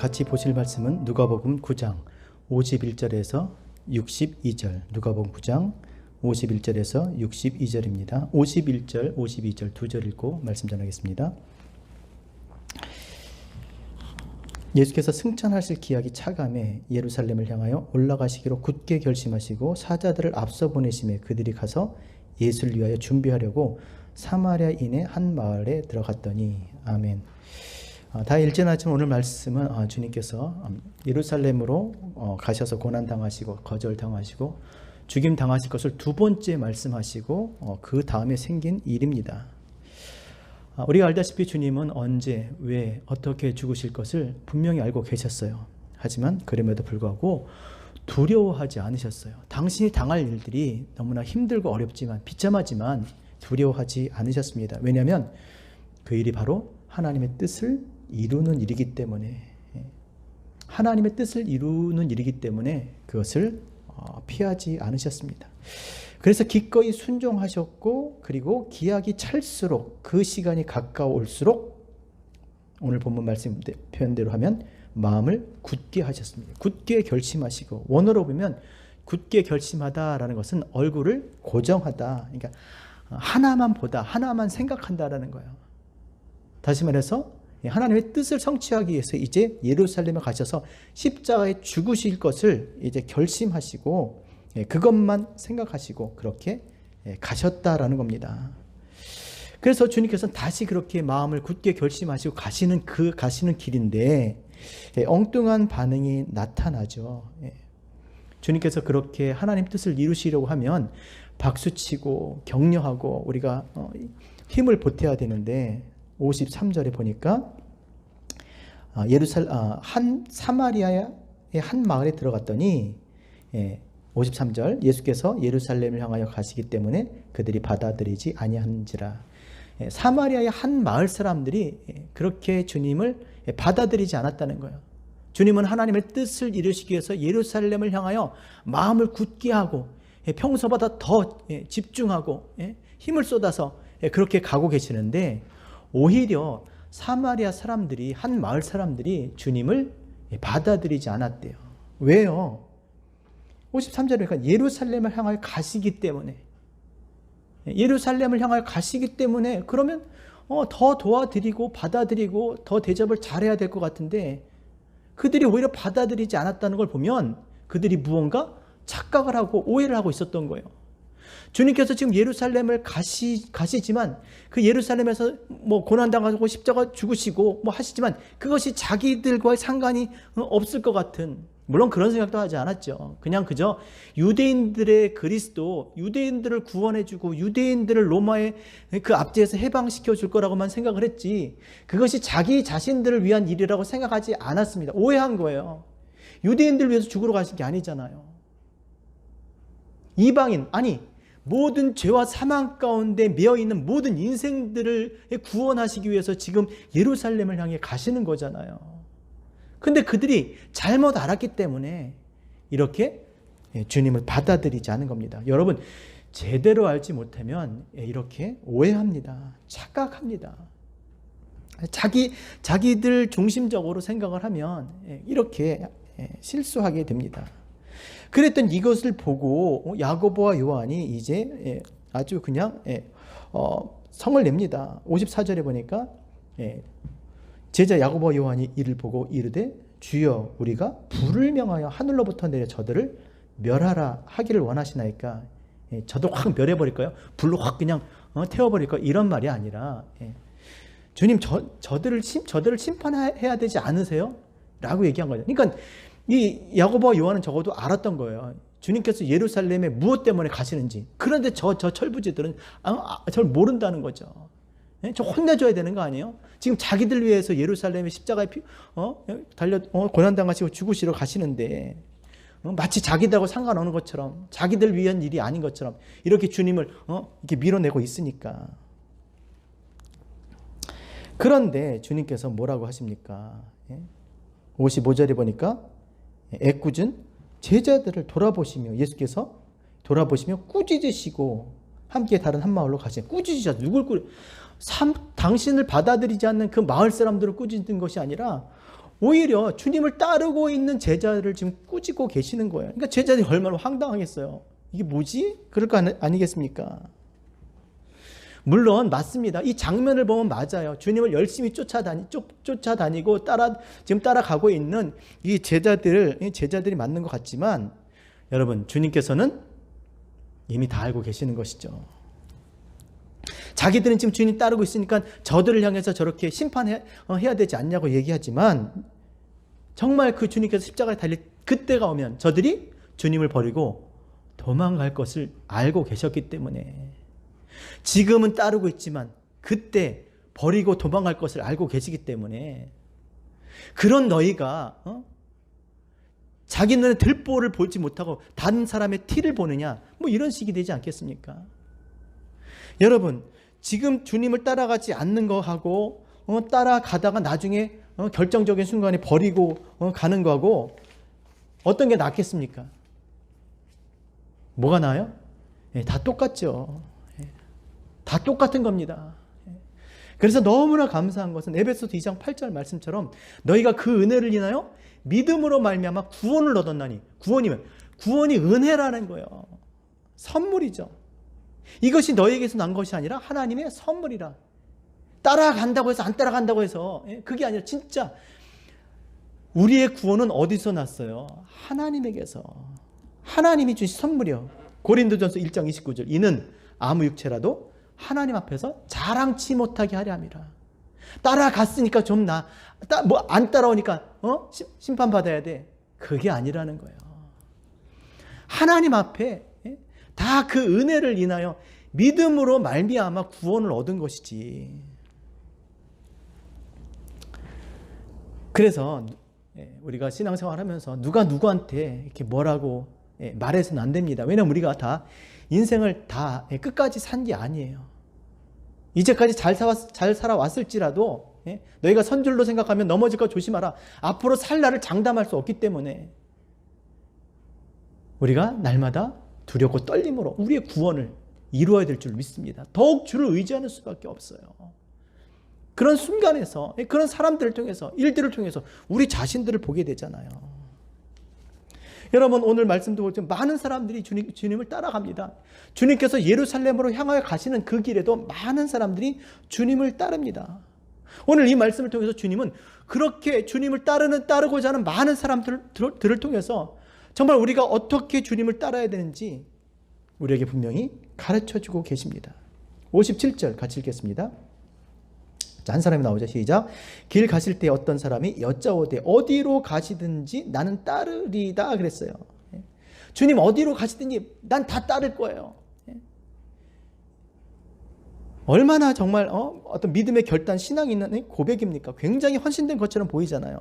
같이 보실 말씀은 누가복음 9장 51절에서 62절, 누가복음 9장 51절에서 62절입니다. 51절, 52절 두 절 읽고 말씀 전하겠습니다. 예수께서 승천하실 기약이 차감해 예루살렘을 향하여 올라가시기로 굳게 결심하시고 사자들을 앞서 보내심에 그들이 가서 예수를 위하여 준비하려고 사마리아인의 한 마을에 들어갔더니. 아멘. 다 읽지는 않지만 오늘 말씀은 주님께서 예루살렘으로 가셔서 고난당하시고 거절당하시고 죽임당하실 것을 두 번째 말씀하시고 그 다음에 생긴 일입니다. 우리가 알다시피 주님은 언제, 왜, 어떻게 죽으실 것을 분명히 알고 계셨어요. 하지만 그럼에도 불구하고 두려워하지 않으셨어요. 당신이 당할 일들이 너무나 힘들고 어렵지만 비참하지만 두려워하지 않으셨습니다. 왜냐하면 그 일이 바로 하나님의 뜻을 이루는 일이기 때문에, 하나님의 뜻을 이루는 일이기 때문에 그것을 피하지 않으셨습니다. 그래서 기꺼이 순종하셨고, 그리고 기약이 찰수록, 그 시간이 가까울수록 오늘 본문 말씀 표현대로 하면 마음을 굳게 하셨습니다. 굳게 결심하시고, 원어로 보면 굳게 결심하다라는 것은 얼굴을 고정하다, 그러니까 하나만 보다, 하나만 생각한다라는 거예요. 다시 말해서 하나님의 뜻을 성취하기 위해서 이제 예루살렘에 가셔서 십자가에 죽으실 것을 이제 결심하시고 그것만 생각하시고 그렇게 가셨다라는 겁니다. 그래서 주님께서는 다시 그렇게 마음을 굳게 결심하시고 가시는 길인데 엉뚱한 반응이 나타나죠. 주님께서 그렇게 하나님 뜻을 이루시려고 하면 박수치고 격려하고 우리가 힘을 보태야 되는데 53절에 보니까 사마리아의 한 마을에 들어갔더니 53절 예수께서 예루살렘을 향하여 가시기 때문에 그들이 받아들이지 아니한지라. 사마리아의 한 마을 사람들이 그렇게 주님을 받아들이지 않았다는 거예요. 주님은 하나님의 뜻을 이루시기 위해서 예루살렘을 향하여 마음을 굳게 하고 평소보다 더 집중하고 힘을 쏟아서 그렇게 가고 계시는데 오히려 사마리아 사람들이, 한 마을 사람들이 주님을 받아들이지 않았대요. 왜요? 53절에 보니까 예루살렘을 향하여 가시기 때문에, 예루살렘을 향하여 가시기 때문에 그러면 더 도와드리고 받아들이고 더 대접을 잘해야 될 것 같은데 그들이 오히려 받아들이지 않았다는 걸 보면 그들이 무언가 착각을 하고 오해를 하고 있었던 거예요. 주님께서 지금 예루살렘을 가시지만 그 예루살렘에서 고난당하고 십자가 죽으시고 하시지만 그것이 자기들과의 상관이 없을 것 같은, 물론 그런 생각도 하지 않았죠. 그저 유대인들의 그리스도, 유대인들을 구원해주고 유대인들을 로마의 그 압제에서 해방시켜 줄 거라고만 생각을 했지 그것이 자기 자신들을 위한 일이라고 생각하지 않았습니다. 오해한 거예요. 유대인들을 위해서 죽으러 가신 게 아니잖아요. 이방인, 아니 모든 죄와 사망 가운데 매여있는 모든 인생들을 구원하시기 위해서 지금 예루살렘을 향해 가시는 거잖아요. 근데 그들이 잘못 알았기 때문에 이렇게 주님을 받아들이지 않은 겁니다. 여러분, 제대로 알지 못하면 이렇게 오해합니다. 착각합니다. 자기들 중심적으로 생각을 하면 이렇게 실수하게 됩니다. 그랬던 이것을 보고 야고보와 요한이 이제 아주 그냥 성을 냅니다. 54절에 보니까 제자 야고보와 요한이 이를 보고 이르되 주여 우리가 불을 명하여 하늘로부터 내려 저들을 멸하라 하기를 원하시나이까. 저들 확 멸해버릴까요? 불로 확 그냥 태워버릴까요? 이런 말이 아니라 주님 저들을 심판해야 되지 않으세요? 라고 얘기한 거죠. 그러니까 이 야고보와 요한은 적어도 알았던 거예요. 주님께서 예루살렘에 무엇 때문에 가시는지. 그런데 저 철부지들은 저를 모른다는 거죠. 저 혼내줘야 되는 거 아니에요? 지금 자기들 위해서 예루살렘에 십자가에 고난당하시고 죽으시러 가시는데 마치 자기들하고 상관없는 것처럼, 자기들 위한 일이 아닌 것처럼 이렇게 주님을 이렇게 밀어내고 있으니까. 그런데 주님께서 뭐라고 하십니까? 55절에 보니까 애꿎은 제자들을 돌아보시며, 예수께서 돌아보시며 꾸짖으시고 함께 다른 한 마을로 가시니. 꾸짖으셔. 누굴 당신을 받아들이지 않는 그 마을 사람들을 꾸짖는 것이 아니라 오히려 주님을 따르고 있는 제자들을 지금 꾸짖고 계시는 거예요. 그러니까 제자들이 얼마나 황당하겠어요. 이게 뭐지? 그럴 거 아니겠습니까? 물론 맞습니다. 이 장면을 보면 맞아요. 주님을 열심히 쫓아다니고 지금 따라가고 있는 이 제자들이 맞는 것 같지만 여러분, 주님께서는 이미 다 알고 계시는 것이죠. 자기들은 지금 주님 따르고 있으니까 저들을 향해서 저렇게 심판해야 되지 않냐고 얘기하지만 정말 그 주님께서 십자가에 달릴 그때가 오면 저들이 주님을 버리고 도망갈 것을 알고 계셨기 때문에 지금은 따르고 있지만 그때 버리고 도망갈 것을 알고 계시기 때문에 그런 너희가 자기 눈에 들보를 보지 못하고 다른 사람의 티를 보느냐, 뭐 이런 식이 되지 않겠습니까? 여러분, 지금 주님을 따라가지 않는 거하고 따라가다가 나중에 결정적인 순간에 버리고 가는 거하고 어떤 게 낫겠습니까? 뭐가 나아요? 다 똑같죠. 다 똑같은 겁니다. 그래서 너무나 감사한 것은 에베소서 2장 8절 말씀처럼 너희가 그 은혜를 인하여 믿음으로 말미암아 구원을 얻었나니, 구원이 은혜라는 거예요. 선물이죠. 이것이 너희에게서 난 것이 아니라 하나님의 선물이라. 따라간다고 해서 안 따라간다고 해서 그게 아니라 진짜 우리의 구원은 어디서 났어요? 하나님에게서. 하나님이 주신 선물이요. 고린도전서 1장 29절 이는 아무 육체라도 하나님 앞에서 자랑치 못하게 하려 함이라. 따라갔으니까 좀 안 따라오니까 심판받아야 돼. 그게 아니라는 거예요. 하나님 앞에 다 그 은혜를 인하여 믿음으로 말미암아 구원을 얻은 것이지. 그래서 우리가 신앙생활 하면서 누가 누구한테 이렇게 뭐라고 말해서는 안 됩니다. 왜냐하면 우리가 다 인생을 다 끝까지 산 게 아니에요. 이제까지 잘 살아왔을지라도 너희가 선줄로 생각하면 넘어질까 조심하라. 앞으로 살 날을 장담할 수 없기 때문에 우리가 날마다 두렵고 떨림으로 우리의 구원을 이루어야 될 줄 믿습니다. 더욱 주를 의지하는 수밖에 없어요. 그런 순간에서, 그런 사람들을 통해서, 일들을 통해서 우리 자신들을 보게 되잖아요. 여러분, 오늘 말씀도 보지만 많은 사람들이 주님을 따라갑니다. 주님께서 예루살렘으로 향하여 가시는 그 길에도 많은 사람들이 주님을 따릅니다. 오늘 이 말씀을 통해서 주님은 그렇게 주님을 따르고자 하는 많은 사람들을 통해서 정말 우리가 어떻게 주님을 따라야 되는지 우리에게 분명히 가르쳐주고 계십니다. 57절 같이 읽겠습니다. 자, 한 사람이 나오죠. 시작. 길 가실 때 어떤 사람이 여짜오되 어디로 가시든지 나는 따르리다 그랬어요. 주님 어디로 가시든지 난 다 따를 거예요. 얼마나 정말 어떤 믿음의 결단, 신앙이 있는 고백입니까? 굉장히 헌신된 것처럼 보이잖아요.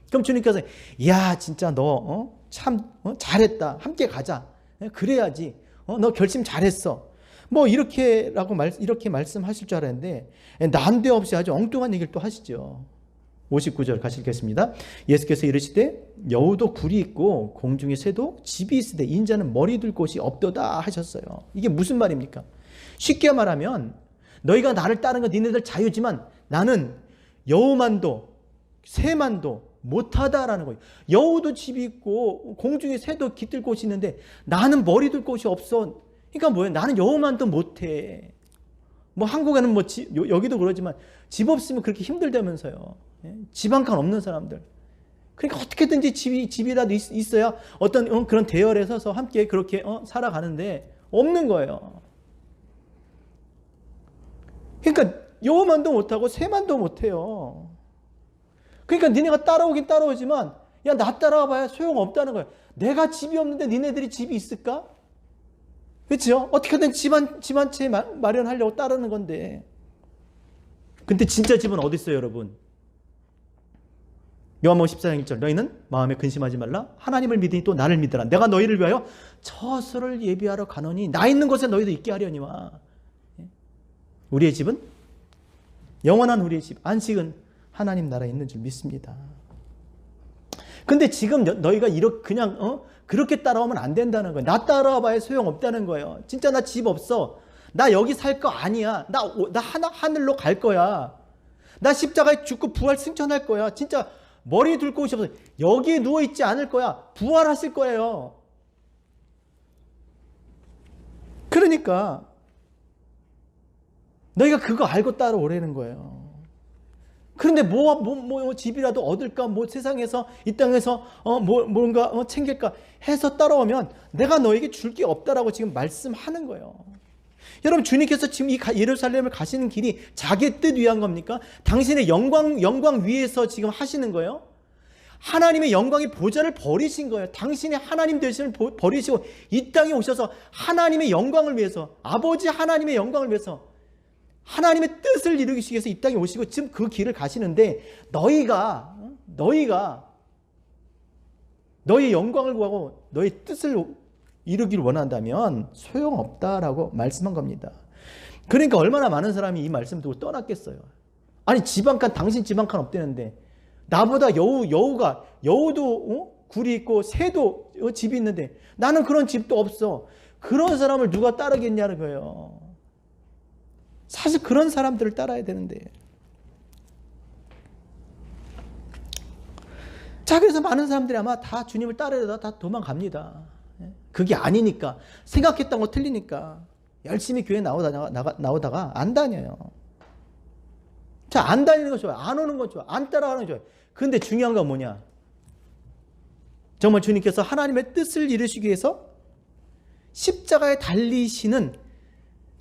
그럼 주님께서 야 진짜 너 참 잘했다. 함께 가자. 그래야지. 너 결심 잘했어. 뭐 이렇게 말씀하실 줄 알았는데 난데없이 아주 엉뚱한 얘기를 또 하시죠. 59절 같이 읽겠습니다. 예수께서 이르시되 여우도 굴이 있고 공중의 새도 집이 있으되 인자는 머리 둘 곳이 없도다 하셨어요. 이게 무슨 말입니까? 쉽게 말하면 너희가 나를 따르는 건 니네들 자유지만 나는 여우만도 새만도 못하다라는 거예요. 여우도 집이 있고 공중의 새도 깃들 곳이 있는데 나는 머리 둘 곳이 없어. 그러니까 뭐예요? 나는 여우만도 못해. 뭐 한국에는 뭐 여기도 그러지만 집 없으면 그렇게 힘들다면서요. 집 한 칸 없는 사람들. 그러니까 어떻게든지 집이라도 있어야 어떤 그런 대열에 서서 함께 그렇게 살아가는데 없는 거예요. 그러니까 여우만도 못하고 새만도 못해요. 그러니까 니네가 따라오긴 따라오지만 야 나 따라와 봐야 소용없다는 거예요. 내가 집이 없는데 니네들이 집이 있을까? 그렇죠? 어떻게든 집 한 채 마련하려고 따르는 건데. 근데 진짜 집은 어디 있어요, 여러분? 요한복음 14장 1절 너희는 마음에 근심하지 말라. 하나님을 믿으니 또 나를 믿으라. 내가 너희를 위하여 처소를 예비하러 가노니 나 있는 곳에 너희도 있게 하려니와. 우리의 집은 영원한 우리의 집, 안식은 하나님 나라에 있는 줄 믿습니다. 근데 지금 너희가 그냥 그렇게 따라오면 안 된다는 거예요. 나 따라와 봐야 소용없다는 거예요. 진짜 나 집 없어. 나 여기 살 거 아니야. 나 하늘로 갈 거야. 나 십자가에 죽고 부활 승천할 거야. 진짜 머리 둘 곳이 없어. 여기에 누워있지 않을 거야. 부활하실 거예요. 그러니까 너희가 그거 알고 따라오라는 거예요. 그런데 뭐 집이라도 얻을까, 뭐 세상에서 이 땅에서 뭔가 챙길까 해서 따라오면 내가 너에게 줄 게 없다라고 지금 말씀하는 거예요. 여러분, 주님께서 지금 이 예루살렘을 가시는 길이 자기의 뜻 위한 겁니까? 당신의 영광 위에서 지금 하시는 거예요? 하나님의 영광의 보좌를 버리신 거예요. 당신의 하나님 되심을 버리시고 이 땅에 오셔서 하나님의 영광을 위해서, 아버지 하나님의 영광을 위해서, 하나님의 뜻을 이루시기 위해서 이 땅에 오시고 지금 그 길을 가시는데, 너희가 너희 영광을 구하고 너희 뜻을 이루기를 원한다면 소용없다라고 말씀한 겁니다. 그러니까 얼마나 많은 사람이 이 말씀 듣고 떠났겠어요. 아니, 집 한 칸, 당신 집 한 칸 없대는데 나보다 여우도 굴이 있고 새도 집이 있는데 나는 그런 집도 없어. 그런 사람을 누가 따르겠냐는 거예요. 사실 그런 사람들을 따라야 되는데. 자, 그래서 많은 사람들이 아마 다 주님을 따르려다 다 도망갑니다. 그게 아니니까, 생각했던 거 틀리니까 열심히 교회 나오다가 안 다녀요. 자, 안 다니는 거 좋아요. 안 오는 거 좋아요. 안 따라가는 거 좋아요. 근데 중요한 건 뭐냐? 정말 주님께서 하나님의 뜻을 이루시기 위해서 십자가에 달리시는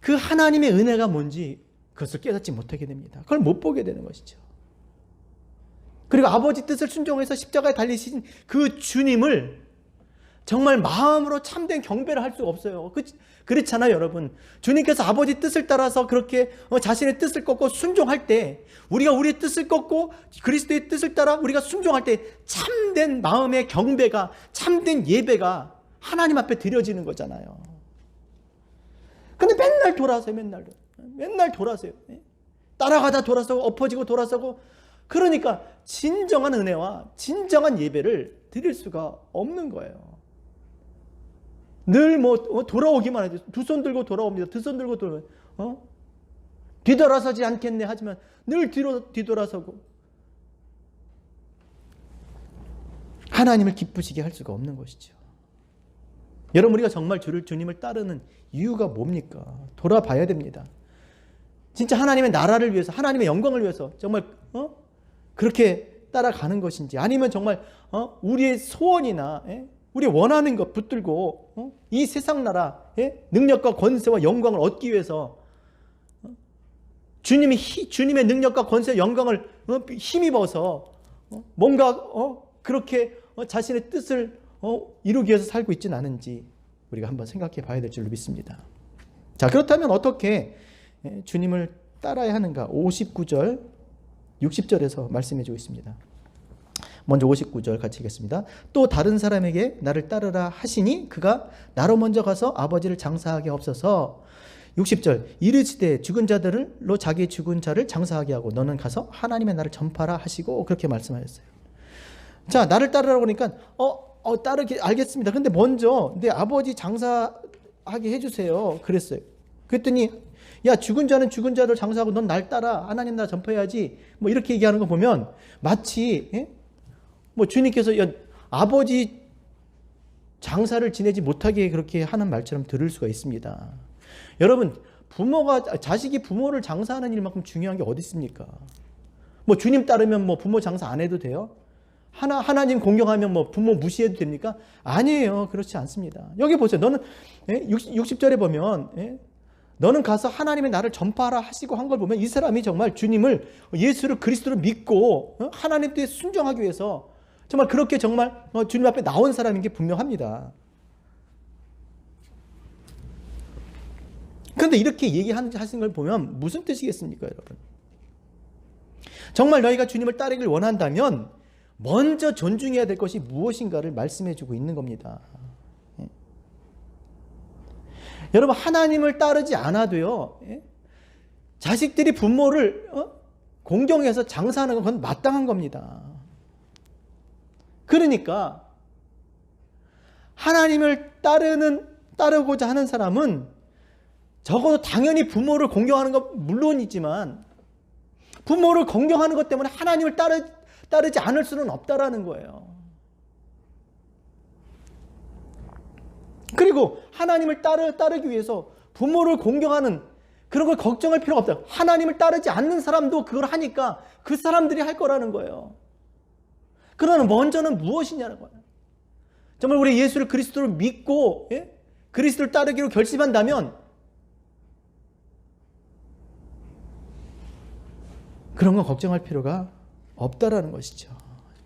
그 하나님의 은혜가 뭔지 그것을 깨닫지 못하게 됩니다. 그걸 못 보게 되는 것이죠. 그리고 아버지 뜻을 순종해서 십자가에 달리신 그 주님을 정말 마음으로 참된 경배를 할 수가 없어요. 그렇잖아요, 여러분. 주님께서 아버지 뜻을 따라서 그렇게 자신의 뜻을 꺾고 순종할 때, 우리가 우리의 뜻을 꺾고 그리스도의 뜻을 따라 우리가 순종할 때 참된 마음의 경배가, 참된 예배가 하나님 앞에 드려지는 거잖아요. 근데 맨날 돌아서요. 맨날 돌아서요. 따라가다 돌아서고 엎어지고 돌아서고. 그러니까 진정한 은혜와 진정한 예배를 드릴 수가 없는 거예요. 늘 돌아오기만 해도 두 손 들고 돌아옵니다. 두 손 들고 뒤돌아서지 않겠네 하지만 늘 뒤돌아서고 하나님을 기쁘시게 할 수가 없는 것이죠. 여러분, 우리가 정말 주님을 따르는 이유가 뭡니까? 돌아봐야 됩니다. 진짜 하나님의 나라를 위해서, 하나님의 영광을 위해서 정말 그렇게 따라가는 것인지, 아니면 정말 우리의 소원이나 우리 원하는 것 붙들고 이 세상 나라의 능력과 권세와 영광을 얻기 위해서 주님의 능력과 권세와 영광을 힘입어서 뭔가 그렇게 자신의 뜻을 이루기 위해서 살고 있지는 않은지 우리가 한번 생각해 봐야 될 줄로 믿습니다. 자, 그렇다면 어떻게 주님을 따라야 하는가? 59절, 60절에서 말씀해 주고 있습니다. 먼저 59절 같이 읽겠습니다. 또 다른 사람에게 나를 따르라 하시니 그가 나로 먼저 가서 아버지를 장사하게 없어서. 60절, 이르시되 죽은 자들로 자기 죽은 자를 장사하게 하고 너는 가서 하나님의 나를 전파라 하시고, 그렇게 말씀하셨어요. 자, 나를 따르라고 하니까 따르게 알겠습니다. 근데 먼저 내 아버지 장사하게 해주세요. 그랬어요. 그랬더니 야, 죽은 자는 죽은 자들 장사하고 넌 날 따라 하나님 나라 전파해야지, 뭐 이렇게 얘기하는 거 보면 마치 주님께서 아버지 장사를 지내지 못하게 그렇게 하는 말처럼 들을 수가 있습니다. 여러분, 자식이 부모를 장사하는 일만큼 중요한 게 어디 있습니까? 주님 따르면 부모 장사 안 해도 돼요? 하나님 공경하면 부모 무시해도 됩니까? 아니에요. 그렇지 않습니다. 여기 보세요. 너는 60절에 보면 너는 가서 하나님의 나를 전파하라 하시고 한 걸 보면 이 사람이 정말 주님을, 예수를 그리스도를 믿고 하나님 뜻에 순종하기 위해서 정말 그렇게 정말 주님 앞에 나온 사람인 게 분명합니다. 그런데 이렇게 얘기하신 걸 보면 무슨 뜻이겠습니까, 여러분? 정말 너희가 주님을 따르길 원한다면 먼저 존중해야 될 것이 무엇인가를 말씀해 주고 있는 겁니다. 여러분, 하나님을 따르지 않아도요, 자식들이 부모를 공경해서 장사하는 건 그건 마땅한 겁니다. 그러니까 하나님을 따르고자 하는 사람은 적어도 당연히 부모를 공경하는 건 물론이지만 부모를 공경하는 것 때문에 하나님을 따르지 않을 수는 없다라는 거예요. 그리고 하나님을 따르기 위해서 부모를 공경하는 그런 걸 걱정할 필요가 없다. 하나님을 따르지 않는 사람도 그걸 하니까 그 사람들이 할 거라는 거예요. 그러나 먼저는 무엇이냐는 거예요. 정말 우리 예수를 그리스도를 믿고 그리스도를 따르기로 결심한다면 그런 건 걱정할 필요가 없다라는 것이죠.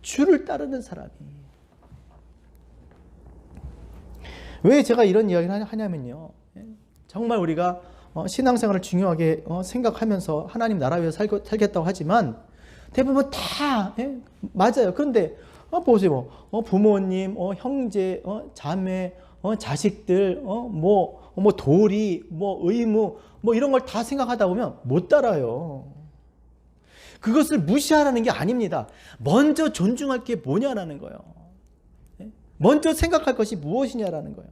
주를 따르는 사람이. 왜 제가 이런 이야기를 하냐면요. 정말 우리가 신앙생활을 중요하게 생각하면서 하나님 나라 위해서 살겠다고 하지만 대부분 다 맞아요. 그런데 보세요. 부모님, 형제, 자매, 자식들, 도리, 의무, 이런 걸 다 생각하다 보면 못 따라요. 그것을 무시하라는 게 아닙니다. 먼저 존중할 게 뭐냐라는 거예요. 먼저 생각할 것이 무엇이냐라는 거예요.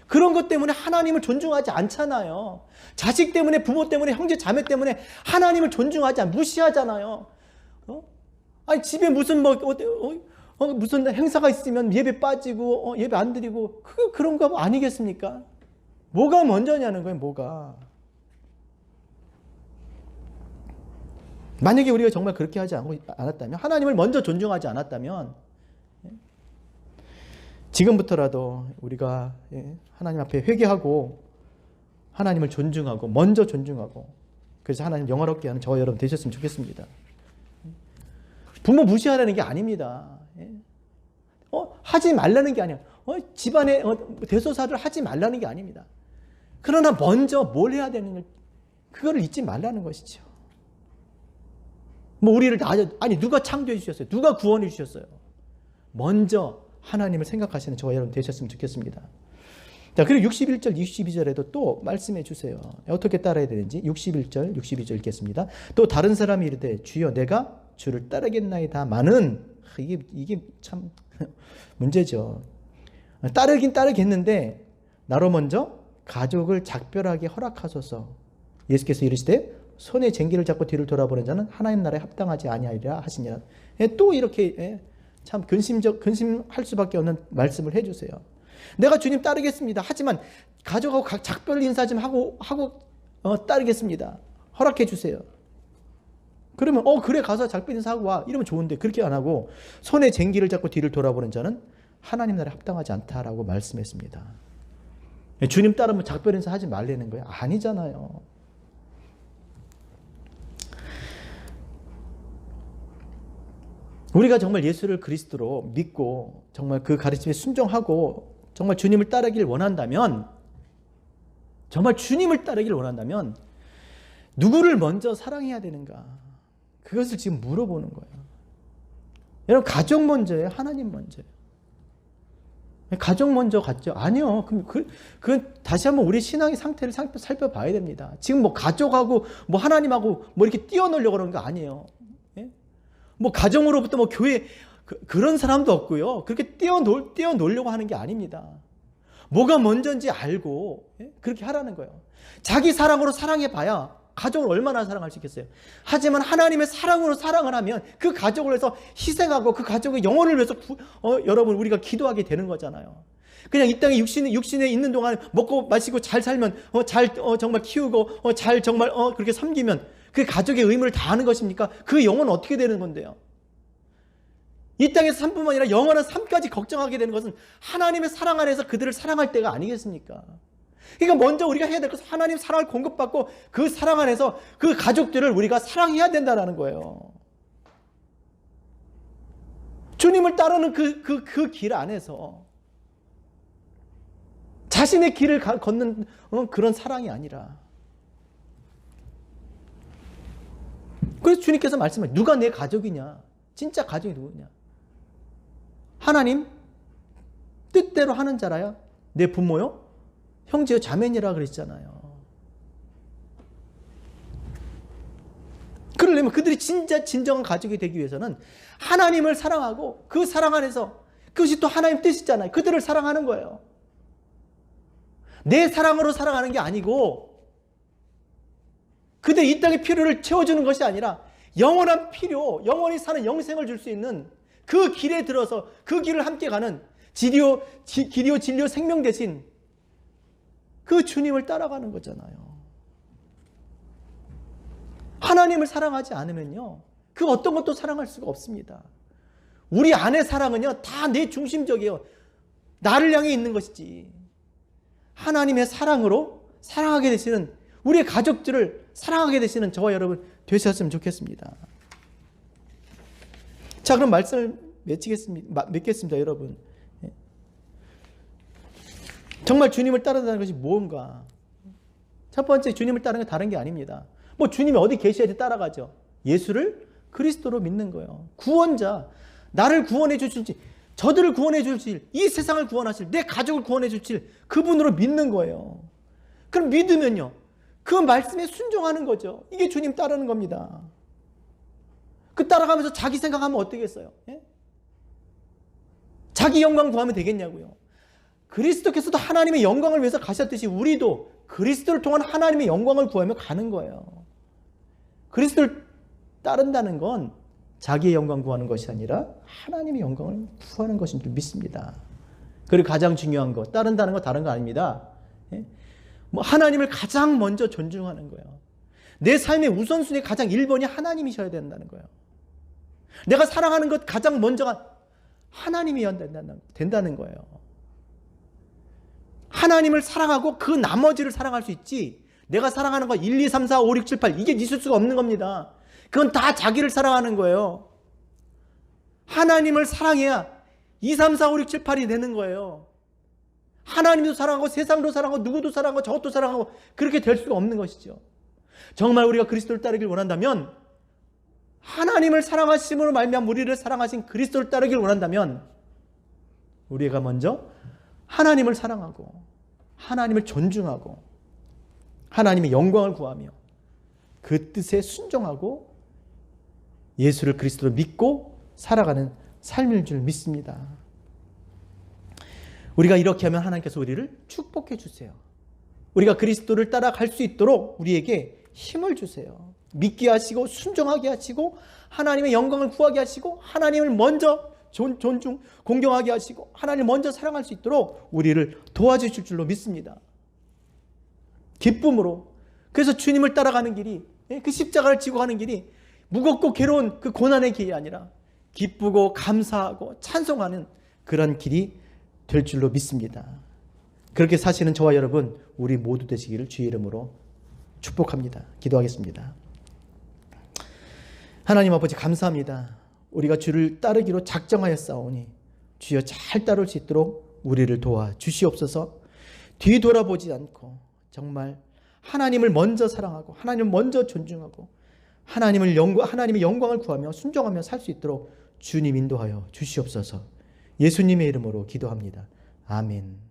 그런 것 때문에 하나님을 존중하지 않잖아요. 자식 때문에, 부모 때문에, 형제, 자매 때문에 하나님을 존중하지 무시하잖아요. 아니 집에 무슨 무슨 행사가 있으면 예배 빠지고 예배 안 드리고 그런 거 아니겠습니까? 뭐가 먼저냐는 거예요. 뭐가. 만약에 우리가 정말 그렇게 하지 않았다면, 하나님을 먼저 존중하지 않았다면 지금부터라도 우리가 하나님 앞에 회개하고 하나님을 존중하고 먼저 존중하고 그래서 하나님 영화롭게 하는 저와 여러분 되셨으면 좋겠습니다. 부모 무시하라는 게 아닙니다. 하지 말라는 게 아니야. 집안에 대소사들 하지 말라는 게 아닙니다. 그러나 먼저 뭘 해야 되는 그거를 잊지 말라는 것이죠. 우리를 누가 창조해 주셨어요? 누가 구원해 주셨어요? 먼저 하나님을 생각하시는 저와 여러분 되셨으면 좋겠습니다. 자, 그리고 61절, 62절에도 또 말씀해 주세요. 어떻게 따라야 되는지 61절, 62절 읽겠습니다. 또 다른 사람이 이르되 주여 내가 주를 따르겠나이다마는 이게 참 문제죠. 따르긴 따르겠는데 나로 먼저 가족을 작별하게 허락하소서. 예수께서 이르시되 손에 쟁기를 잡고 뒤를 돌아보는 자는 하나님 나라에 합당하지 아니하리라 하시니라. 또 이렇게 참 근심할 수밖에 없는 말씀을 해주세요. 내가 주님 따르겠습니다. 하지만 가족하고 작별 인사 좀 하고 따르겠습니다. 허락해 주세요. 그러면 그래 가서 작별 인사하고 와 이러면 좋은데 그렇게 안 하고 손에 쟁기를 잡고 뒤를 돌아보는 자는 하나님 나라에 합당하지 않다라고 말씀했습니다. 주님 따르면 작별 인사 하지 말라는 거예요? 아니잖아요. 우리가 정말 예수를 그리스도로 믿고 정말 그 가르침에 순종하고 정말 주님을 따르기를 원한다면, 정말 주님을 따르기를 원한다면 누구를 먼저 사랑해야 되는가? 그것을 지금 물어보는 거예요. 여러분, 가족 먼저예요? 하나님 먼저예요? 가족 먼저 같죠? 아니요. 그건 다시 한번 우리 신앙의 상태를 살펴봐야 됩니다. 지금 가족하고 하나님하고 이렇게 띄워놓으려고 그러는 거 아니에요. 가정으로부터 교회 그런 사람도 없고요. 그렇게 띄워놓으려고 하는 게 아닙니다. 뭐가 먼저인지 알고 그렇게 하라는 거예요. 자기 사랑으로 사랑해봐야 가족을 얼마나 사랑할 수 있겠어요. 하지만 하나님의 사랑으로 사랑을 하면 그 가족을 위해서 희생하고 그 가족의 영혼을 위해서 여러분 우리가 기도하게 되는 거잖아요. 그냥 이 땅에 육신에 있는 동안 먹고 마시고 잘 살면 정말 키우고 잘 정말 그렇게 섬기면 그 가족의 의무를 다하는 것입니까? 그 영혼은 어떻게 되는 건데요? 이 땅에서 삶뿐만 아니라 영원한 삶까지 걱정하게 되는 것은 하나님의 사랑 안에서 그들을 사랑할 때가 아니겠습니까? 그러니까 먼저 우리가 해야 될 것은 하나님 사랑을 공급받고 그 사랑 안에서 그 가족들을 우리가 사랑해야 된다는 거예요. 주님을 따르는 그 길 안에서 자신의 길을 걷는 그런 사랑이 아니라, 그래서 주님께서 말씀하세요. 누가 내 가족이냐? 진짜 가족이 누구냐? 하나님 뜻대로 하는 자라야 내 부모요? 형제요? 자매니라 그랬잖아요. 그러려면 그들이 진짜 진정한 가족이 되기 위해서는 하나님을 사랑하고 그 사랑 안에서, 그것이 또 하나님 뜻이잖아요. 그들을 사랑하는 거예요. 내 사랑으로 사랑하는 게 아니고 그들 이 땅의 필요를 채워주는 것이 아니라 영원한 필요, 영원히 사는 영생을 줄 수 있는 그 길에 들어서 그 길을 함께 가는 길이요 진리요 생명 대신 그 주님을 따라가는 거잖아요. 하나님을 사랑하지 않으면요, 그 어떤 것도 사랑할 수가 없습니다. 우리 안의 사랑은요, 다 내 중심적이에요. 나를 향해 있는 것이지. 하나님의 사랑으로 사랑하게 되시는, 우리의 가족들을 사랑하게 되시는 저와 여러분 되셨으면 좋겠습니다. 자, 그럼 말씀을 맺겠습니다, 여러분. 정말 주님을 따르다는 것이 무언가? 첫 번째, 주님을 따르는 게 다른 게 아닙니다. 뭐 주님이 어디 계셔야지 따라가죠. 예수를 그리스도로 믿는 거예요. 구원자, 나를 구원해 주실지, 저들을 구원해 주실, 이 세상을 구원하실, 내 가족을 구원해 주실 그분으로 믿는 거예요. 그럼 믿으면요, 그 말씀에 순종하는 거죠. 이게 주님 따르는 겁니다. 그 따라가면서 자기 생각하면 어떻겠어요? 예? 자기 영광 구하면 되겠냐고요. 그리스도께서도 하나님의 영광을 위해서 가셨듯이 우리도 그리스도를 통한 하나님의 영광을 구하며 가는 거예요. 그리스도를 따른다는 건 자기의 영광 구하는 것이 아니라 하나님의 영광을 구하는 것인 줄 믿습니다. 그리고 가장 중요한 것, 따른다는 건 다른 거 아닙니다. 뭐 하나님을 가장 먼저 존중하는 거예요. 내 삶의 우선순위 가장 1번이 하나님이셔야 된다는 거예요. 내가 사랑하는 것 가장 먼저가 하나님이어야 된다는 거예요. 하나님을 사랑하고 그 나머지를 사랑할 수 있지, 내가 사랑하는 거 1, 2, 3, 4, 5, 6, 7, 8 이게 있을 수가 없는 겁니다. 그건 다 자기를 사랑하는 거예요. 하나님을 사랑해야 2, 3, 4, 5, 6, 7, 8이 되는 거예요. 하나님도 사랑하고 세상도 사랑하고 누구도 사랑하고 저것도 사랑하고 그렇게 될 수가 없는 것이죠. 정말 우리가 그리스도를 따르길 원한다면, 하나님을 사랑하심으로 말미암아 우리를 사랑하신 그리스도를 따르길 원한다면, 우리가 먼저 하나님을 사랑하고 하나님을 존중하고 하나님의 영광을 구하며 그 뜻에 순종하고 예수를 그리스도로 믿고 살아가는 삶일 줄 믿습니다. 우리가 이렇게 하면 하나님께서 우리를 축복해 주세요. 우리가 그리스도를 따라갈 수 있도록 우리에게 힘을 주세요. 믿게 하시고 순종하게 하시고 하나님의 영광을 구하게 하시고 하나님을 먼저 존중, 공경하게 하시고 하나님을 먼저 사랑할 수 있도록 우리를 도와주실 줄로 믿습니다. 기쁨으로. 그래서 주님을 따라가는 길이, 그 십자가를 지고 가는 길이 무겁고 괴로운 그 고난의 길이 아니라 기쁘고 감사하고 찬송하는 그런 길이 될 줄로 믿습니다. 그렇게 사시는 저와 여러분 우리 모두 되시기를 주의 이름으로 축복합니다. 기도하겠습니다. 하나님 아버지, 감사합니다. 우리가 주를 따르기로 작정하였사오니 주여 잘 따를 수 있도록 우리를 도와 주시옵소서. 뒤돌아보지 않고 정말 하나님을 먼저 사랑하고 하나님을 먼저 존중하고 하나님의 영광을 구하며 순종하며 살 수 있도록 주님 인도하여 주시옵소서. 예수님의 이름으로 기도합니다. 아멘.